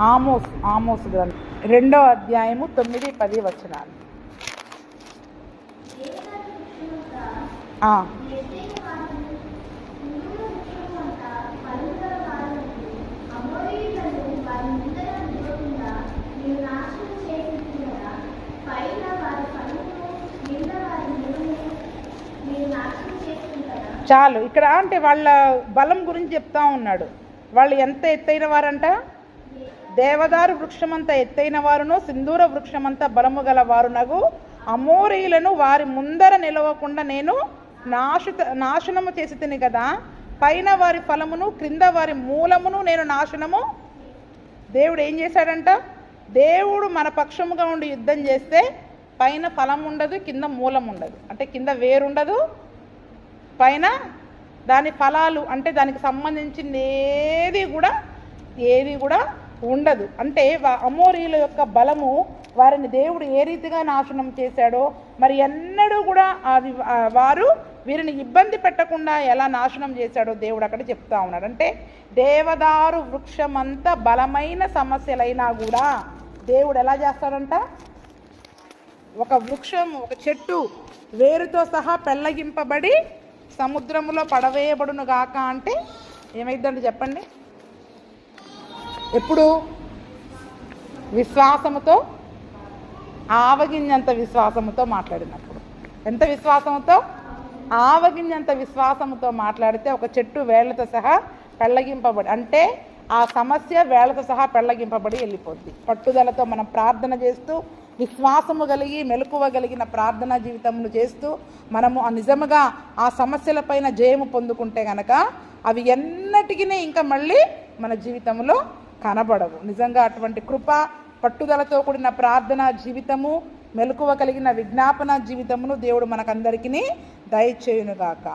ఆమోస్ గ్రంథం 2వ అధ్యాయము 9-10 వచనాలు. చాలు. ఇక్కడ అంటే వాళ్ళ బలం గురించి చెప్తా ఉన్నాడు. వాళ్ళు ఎంత ఎత్తైన వారంట? దేవదారు వృక్షమంత ఎత్తైన వారును సింధూర వృక్షమంత బలము గల వారునగు అమోరీయులను వారి ముందర నిలవకుండా నేను నాశనము చేసి తిని కదా, పైన వారి ఫలమును క్రింద వారి మూలమును నేను నాశనము. దేవుడు ఏం చేశాడంట? దేవుడు మన పక్షముగా ఉండి యుద్ధం చేస్తే పైన ఫలం ఉండదు, కింద మూలం ఉండదు. అంటే కింద వేరుండదు, పైన దాని ఫలాలు అంటే దానికి సంబంధించింది ఏది కూడా ఉండదు. అంటే అమోరీయుల యొక్క బలము వారిని దేవుడు ఏ రీతిగా నాశనం చేశాడో, మరి ఎన్నడూ కూడా అది వారు వీరిని ఇబ్బంది పెట్టకుండా ఎలా నాశనం చేశాడో దేవుడు అక్కడ చెప్తా ఉన్నాడు. అంటే దేవదారు వృక్షమంతా బలమైన సమస్యలైనా కూడా దేవుడు ఎలా చేస్తాడంట? ఒక వృక్షం, ఒక చెట్టు వేరుతో సహా పెళ్ళగింపబడి సముద్రములో పడవేయబడును గాక అంటే ఏమైందండి చెప్పండి? ఎప్పుడు? విశ్వాసముతో, ఆవగింజంత విశ్వాసముతో మాట్లాడినప్పుడు. ఎంత విశ్వాసముతో? ఆవగింజంత విశ్వాసముతో మాట్లాడితే ఒక చెట్టు వేళ్లతో సహా పెళ్ళగింపబడి, అంటే ఆ సమస్య వేళ్లతో సహా పెళ్ళగింపబడి వెళ్ళిపోద్ది. పట్టుదలతో మనం ప్రార్థన చేస్తూ, విశ్వాసము కలిగి మెలకువగలిగిన ప్రార్థనా జీవితమును చేస్తూ మనము నిజముగా ఆ సమస్యలపైన జయము పొందుకుంటే గనక అవి ఎన్నటికీ ఇంకా మళ్ళీ మన జీవితంలో కనబడవు. నిజంగా అటువంటి కృప, పట్టుదలతో కూడిన ప్రార్థనా జీవితము, మెలకువ కలిగిన విజ్ఞాపన జీవితమును దేవుడు మనకందరికీ దయచేయునుగాక.